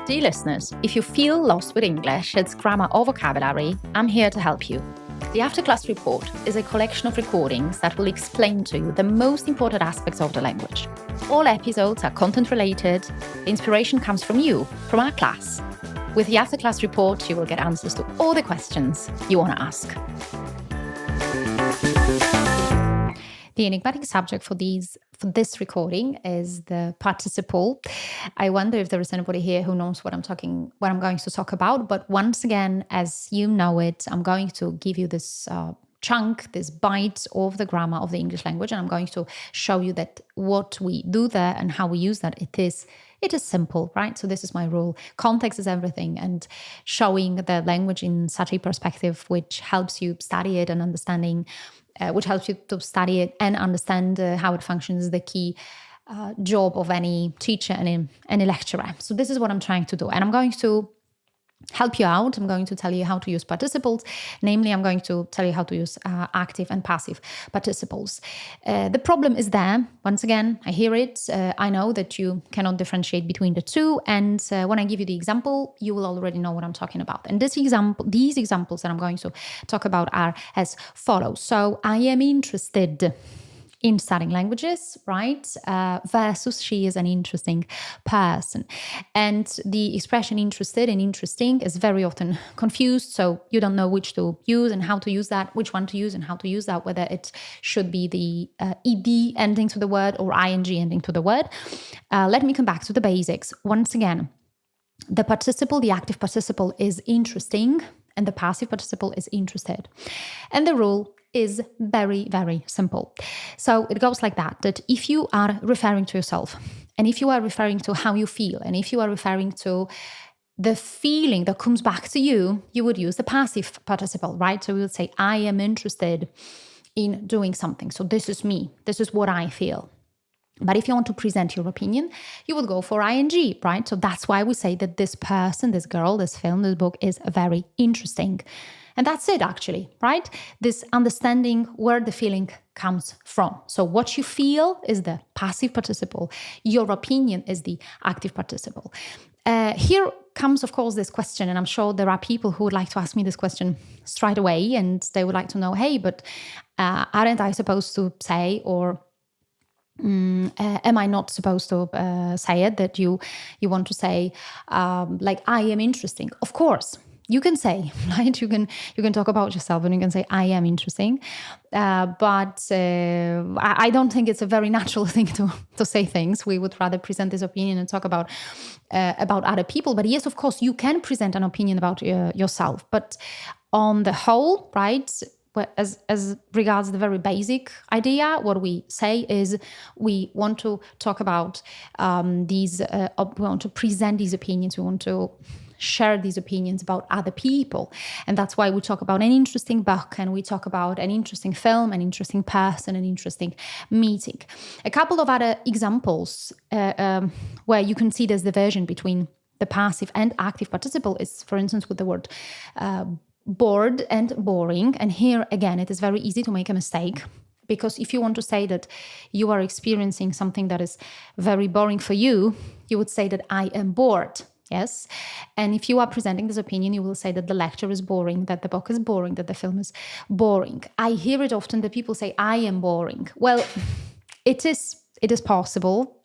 Dear listeners, if you feel lost with English, its grammar or vocabulary, I'm here to help you. The Afterclass Report is a collection of recordings that will explain to you the most important aspects of the language. All episodes are content related. The inspiration comes from you, from our class. With the Afterclass Report, you will get answers to all the questions you want to ask. The enigmatic subject for this recording is the participle. I wonder if there is anybody here who knows what I'm going to talk about. But once again, as you know it, I'm going to give you this chunk, this bite of the grammar of the English language, and I'm going to show you that what we do there and how we use that, it is simple, right? So this is my rule. Context is everything, and showing the language in such a perspective which helps you study it and understand how it functions is the key job of any teacher and any lecturer. So this is what I'm trying to do. And I'm going to help you out. I'm going to tell you how to use participles. Namely, I'm going to tell you how to use active and passive participles. The problem is there. Once again, I hear it. I know that you cannot differentiate between the two. And when I give you the example, you will already know what I'm talking about. And these examples that I'm going to talk about are as follows. So I am interested in studying languages, right? Versus she is an interesting person. And the expression interested and interesting is very often confused. So you don't know which to use and how to use that, which one to use and how to use that, whether it should be the ed ending to the word or ing ending to the word. Let me come back to the basics. Once again, the participle, the active participle is interesting and the passive participle is interested. And the rule is very, very simple. So it goes like that if you are referring to yourself, and if you are referring to how you feel, and if you are referring to the feeling that comes back to you, you would use the passive participle, right? So we would say, I am interested in doing something. So this is me. This is what I feel. But if you want to present your opinion, you would go for ing, right? So that's why we say that this person, this girl, this film, this book is very interesting. And that's it, actually, right? This understanding where the feeling comes from. So what you feel is the passive participle. Your opinion is the active participle. Here comes, of course, this question, and I'm sure there are people who would like to ask me this question straight away, and they would like to know, hey, but aren't I supposed to say, or am I not supposed to say it, that you want to say, like, I am interesting? Of course. You can say, right? You can talk about yourself and you can say, I am interesting. But I don't think it's a very natural thing to say things. We would rather present this opinion and talk about other people. But yes, of course, you can present an opinion about yourself. But on the whole, right, as regards the very basic idea, what we say is we want to talk about we want to present these opinions. We want to share these opinions about other people. And that's why we talk about an interesting book, and we talk about an interesting film, an interesting person, an interesting meeting. A couple of other examples where you can see there's diversion between the passive and active participle is, for instance, with the word bored and boring. And here, again, it is very easy to make a mistake. Because if you want to say that you are experiencing something that is very boring for you, you would say that I am bored. Yes. And if you are presenting this opinion, you will say that the lecture is boring, that the book is boring, that the film is boring. I hear it often that people say, I am boring. Well, it is possible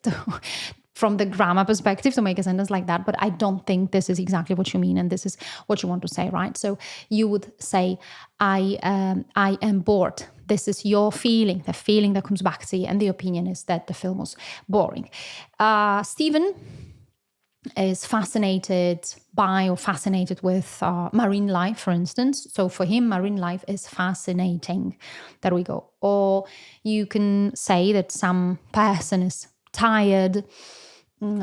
from the grammar perspective to make a sentence like that, but I don't think this is exactly what you mean and this is what you want to say, right? So you would say, I am bored. This is your feeling, the feeling that comes back to you, and the opinion is that the film was boring. Stephen is fascinated by or fascinated with marine life, for instance. So for him, marine life is fascinating. There we go. Or you can say that some person is tired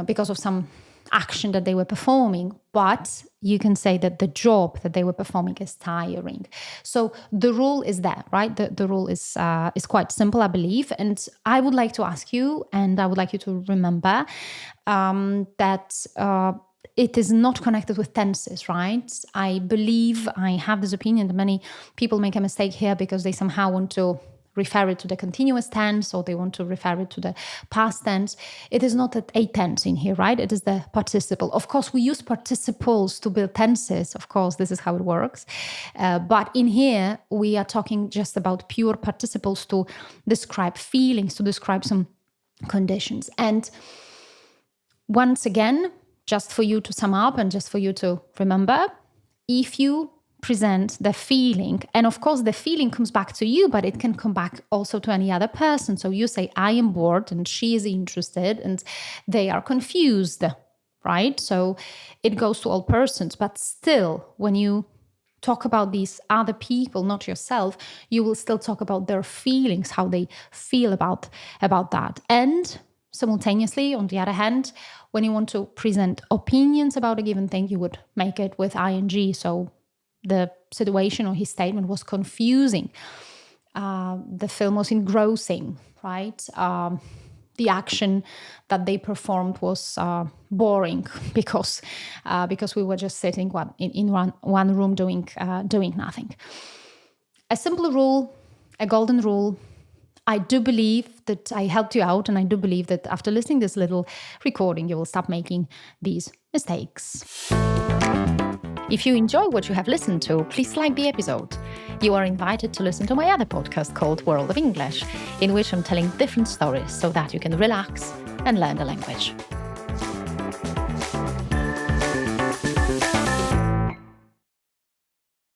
because of some action that they were performing, but you can say that the job that they were performing is tiring. So the rule is there, right? The rule is quite simple, I believe. And I would like to ask you, and I would like you to remember that it is not connected with tenses, right? I believe, I have this opinion that many people make a mistake here because they somehow want to refer it to the continuous tense or they want to refer it to the past tense. It is not a tense in here, right? It is the participle. Of course, we use participles to build tenses. Of course, this is how it works. But in here, we are talking just about pure participles to describe feelings, to describe some conditions. And once again, just for you to sum up and just for you to remember, if you present the feeling, and of course the feeling comes back to you, but it can come back also to any other person. So you say, I am bored, and she is interested, and they are confused, right? So it goes to all persons, but still, when you talk about these other people, not yourself, you will still talk about their feelings, how they feel about that. And simultaneously, on the other hand, when you want to present opinions about a given thing, you would make it with ing. So the situation or his statement was confusing. The film was engrossing, right? The action that they performed was boring because we were just sitting in one room doing nothing. A simple rule, a golden rule. I do believe that I helped you out, and I do believe that after listening to this little recording, you will stop making these mistakes. If you enjoy what you have listened to, please like the episode. You are invited to listen to my other podcast called World of English, in which I'm telling different stories so that you can relax and learn the language.